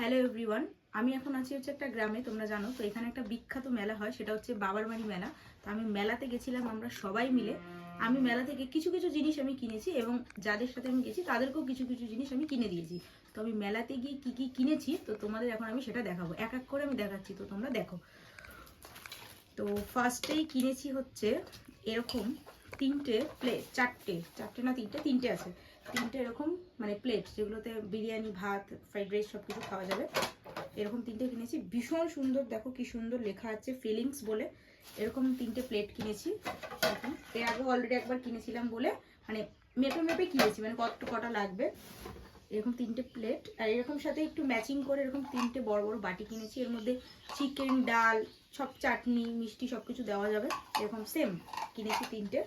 Hello everyone, আমি এখন আছি হচ্ছে একটা গ্রামে, তোমরা জানো তো। এখানে একটা বিখ্যাত মেলা হয়, সেটা হচ্ছে বাবার বাড়ি মেলা। তো আমি মেলাতে গেছিলাম আমরা সবাই মিলে। আমি মেলা থেকে কিছু কিছু জিনিস আমি কিনেছি এবং যাদের সাথে আমি গেছি তাদেরকেও কিছু কিছু জিনিস আমি কিনে দিয়েছি। তো আমি মেলাতে গিয়ে কি কি কিনেছি তো তোমাদের এখন আমি সেটা দেখাবো, এক এক করে আমি দেখাচ্ছি, তো তোমরা দেখো। তো ফার্স্টেই কিনেছি হচ্ছে এরকম তিনটে প্লেট, চারটে না তিনটে আছে, তিনটে এরকম মানে প্লেট, যেগুলোতে বিরিয়ানি, ভাত, ফ্রাইড রাইস সব কিছু খাওয়া যাবে। এরকম তিনটে কিনেছি, ভীষণ সুন্দর, দেখো কি সুন্দর লেখা আছে ফিলিংস বলে। এরকম তিনটে প্লেট কিনেছি। এর আগে অলরেডি একবার কিনেছিলাম বলে মানে মেপে মেপে কিনেছি, মানে কটা লাগবে। এরকম তিনটে প্লেট, আর এরকম সাথে একটু ম্যাচিং করে এরকম তিনটে বড় বড় বাটি কিনেছি। এর মধ্যে চিকেন, ডাল, সব চাটনি, মিষ্টি সব কিছু দেওয়া যাবে। এরকম সেম কিনেছি তিনটে।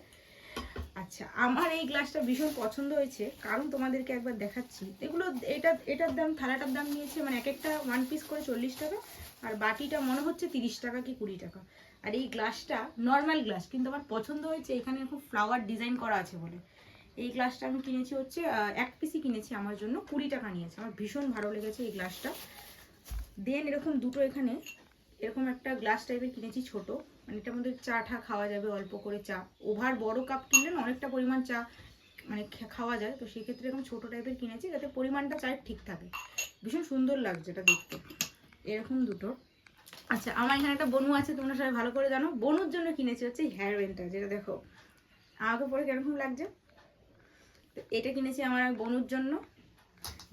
আচ্ছা, আমার এই গ্লাসটা ভীষণ পছন্দ হয়েছে, কারণ তোমাদেরকে একবার দেখাচ্ছি। এগুলো এটার দাম, থালাটার দাম নিয়েছে মানে এক একটা ওয়ান পিস করে 40 টাকা, আর বাটিটা মনে হচ্ছে 30 টাকা কি 20 টাকা। আর এই গ্লাসটা নর্মাল গ্লাস, কিন্তু আমার পছন্দ হয়েছে এখানে খুব ফ্লাওয়ার ডিজাইন করা আছে বলে। এই গ্লাসটা আমি কিনেছি হচ্ছে এক পিসই কিনেছি, আমার জন্য 20 টাকা নিয়েছে। আমার ভীষণ ভালো লেগেছে এই গ্লাসটা। দেন এরকম দুটো এখানে এরকম একটা গ্লাস টাইপের কিনেছি ছোট, মানে এটার মধ্যে চা ঠা খাওয়া যাবে, অল্প করে চা। ওভার বড় কাপ কিনলে না অনেকটা পরিমাণ চা মানে খাওয়া যায়, তো সেক্ষেত্রে এরকম ছোট টাইপের কিনেছি যাতে পরিমাণটা চায়ের ঠিক থাকে। ভীষণ সুন্দর লাগছে এটা দেখতে, এরকম দুটো। আচ্ছা, আমার এখানে একটা বনু আছে, তোমরা সবাই ভালো করে জানো। বনুর জন্য কিনেছি হচ্ছে হেয়ার ব্যান্ডটা, যেটা দেখো আমাকে পরে কিরকম লাগছে। তো এটা কিনেছি আমার বনুর জন্য।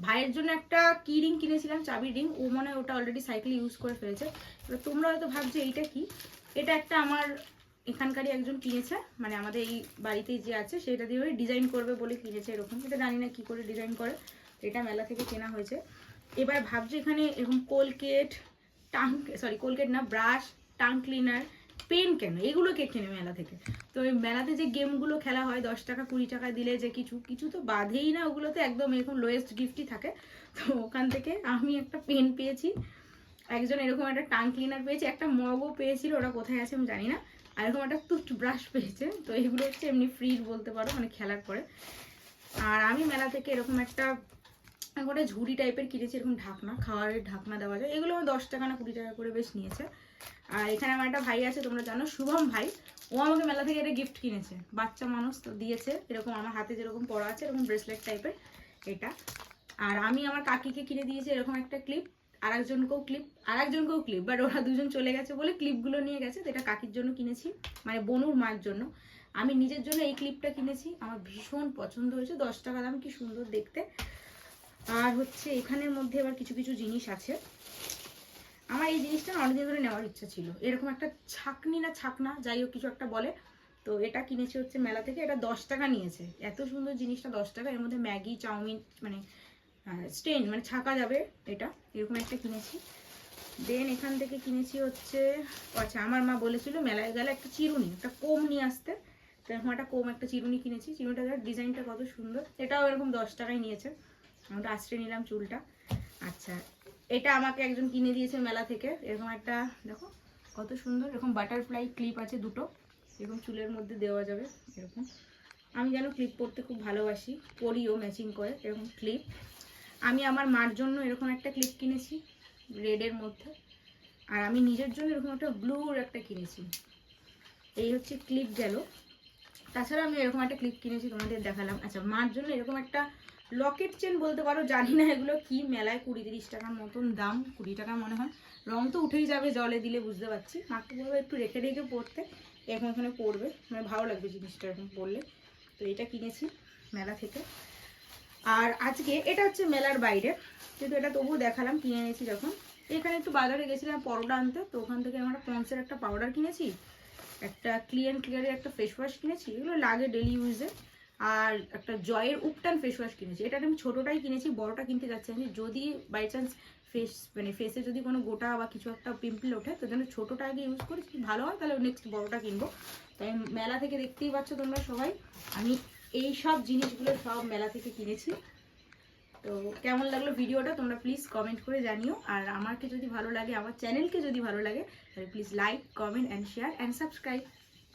ভাইয়ের জন্য একটা কি রিং কিনেছিলাম, চাবি রিং। ও মনে হয় ওটা অলরেডি সাইকেল ইউজ করে ফেলেছে। এবার তোমরা হয়তো ভাবছো এইটা কি। এটা একটা আমার এখানকারই একজন কিনেছে, মানে আমাদের এই বাড়িতেই যে আছে সেটা দিয়ে ডিজাইন করবে বলে কিনেছে এরকম। এটা জানি না কি করে ডিজাইন করে, এটা মেলা থেকে কেনা হয়েছে। এবার ভাবছো এখানে এরকম কোলগেট, কোলগেট না, ব্রাশ, টাং ক্লিনার, পেন কেন, এগুলো কে কেনে মেলা থেকে? তো ওই মেলাতে যে গেমগুলো খেলা হয় 10 টাকা 20 টাকা দিলে, যে কিছু কিছু তো বাধেই না, ওগুলোতে একদম এরকম লোয়েস্ট গিফটই থাকে। তো ওখান থেকে আমি একটা পেন পেয়েছি, একজন এরকম একটা টাং ক্লিনার পেয়েছি, একটা মগও পেয়েছিল, ওটা কোথায় আছে আমি জানি না, আর এরকম একটা টুথব্রাশ পেয়েছে। তো এগুলো হচ্ছে এমনি ফ্রি বলতে পারো, মানে খেলার পরে। আর আমি মেলা থেকে এরকম একটা ঝুড়ি টাইপের কিনেছি, এরকম ঢাকনা, খাওয়ারের ঢাকনা দেওয়া যায়। এগুলো আমার 10 টাকা না 20 টাকা করে বেশ নিয়েছে। আর এখানে আমার একটা ভাই আছে, তোমরা জানো, শুভম ভাই। ও আমাকে মেলা থেকে একটা গিফট কিনেছে, বাচ্চা মানুষ তো দিয়েছে। এরকম আমার হাতে যেরকম পরা আছে এরকম ব্রেসলেট টাইপের এটা। আর আমি আমার কাকিকে কিনে দিয়েছি এরকম একটা ক্লিপ, আরেকজনকেও ক্লিপ, বাট ওরা দুজন চলে গেছে বলে ক্লিপগুলো নিয়ে গেছে। তো এটা কাকির জন্য কিনেছি, মানে বনুর মায়ের জন্য। আমি নিজের জন্য এই ক্লিপটা কিনেছি, আমার ভীষণ পছন্দ হয়েছে, 10 টাকা দাম, কি সুন্দর দেখতে। আর হচ্ছে এখানের মধ্যে আবার কিছু কিছু জিনিস আছে। আমার এই জিনিসটা অনেকদিন ধরে নেওয়ার ইচ্ছা ছিল, এরকম একটা ছাকনা যাই হোক কিছু একটা বলে। তো এটা কিনেছি হচ্ছে মেলা থেকে, এটা 10 টাকা নিয়েছে। এত সুন্দর জিনিসটা 10 টাকা, এর মধ্যে ম্যাগি, চাউমিন, মানে স্টেন মানে ছাকা যাবে, এটা এরকম একটা কিনেছি। দেন এখান থেকে কিনেছি হচ্ছে, আচ্ছা আমার মা বলেছিল মেলায় গেলে একটা চিরুনি, একটা কোম নিয়ে আসতে। তো এরকম একটা কোম, একটা চিরুনি কিনেছি। চিরুনিটার ডিজাইনটা কত সুন্দর, এটাও এরকম 10 টাকায় নিয়েছে। আমরা আশ্রয় নিলাম চুলটা। আচ্ছা, এটা আমাকে একজন কিনে দিয়েছে মেলা থেকে, এরকম একটা দেখো কত সুন্দর, এরকম বাটারফ্লাই ক্লিপ আছে দুটো, এরকম চুলের মধ্যে দেওয়া যাবে এরকম। আমি যেন ক্লিপ পরতে খুব ভালোবাসি, পরিও ম্যাচিং করে এরকম ক্লিপ। আমি আমার মার জন্য এরকম একটা ক্লিপ কিনেছি রেডের মধ্যে, আর আমি নিজের জন্য এরকম একটা ব্লুর একটা কিনেছি। এই হচ্ছে ক্লিপ গেল। তাছাড়া আমি এরকম একটা ক্লিপ কিনেছি, তোমাদের দেখালাম। আচ্ছা, মার জন্য এরকম একটা লকেট চেন বলতে পারো, জানি না এগুলো কি, মেলায় 20-30 টাকার মতন দাম, 20 টাকা মনে হয়। রং তো উঠেই যাবে জলে দিলে, বুঝতে পারছি। মাকে বলবো একটু রেখে রেখে পরতে, এখন এখানে পরবে, মানে ভালো লাগবে জিনিসটা এরকম পরলে। তো এটা কিনেছি মেলা থেকে। আর আজকে এটা হচ্ছে মেলার বাইরে, কিন্তু এটা তবুও দেখালাম, কিনে এনেছি যখন। এখানে একটু বাজারে গেছিলাম পরোটা আনতে, তো ওখান থেকে আমরা পন্সের একটা পাউডার কিনেছি, একটা ক্লিয়ারের একটা ফেস ওয়াশ কিনেছি, এগুলো লাগে ডেলি ইউজে। আর একটা জয়ের উপটান ফেস ওয়াশ কিনেছি। এটা আমি ছোটোটাই কিনেছি, বড়টা কিনতে যাচ্ছি আমি, যদি বাই চান্স ফেসে যদি কোনো গোটা বা কিছু একটা পিম্পল ওঠে, তো জন্য ছোটোটা আগে ইউজ করি, ভালো হয় তাহলে নেক্সট বড়টা কিনবো। তাই মেলা থেকে দেখতেই পাচ্ছ তোমরা সবাই, আমি এই সব জিনিসগুলো সব মেলা থেকে কিনেছি। তো কেমন লাগলো ভিডিওটা তোমরা প্লিজ কমেন্ট করে জানিও। আর আমাকে যদি ভালো লাগে, আমার চ্যানেলকে যদি ভালো লাগে, তাহলে please like, comment and share and subscribe.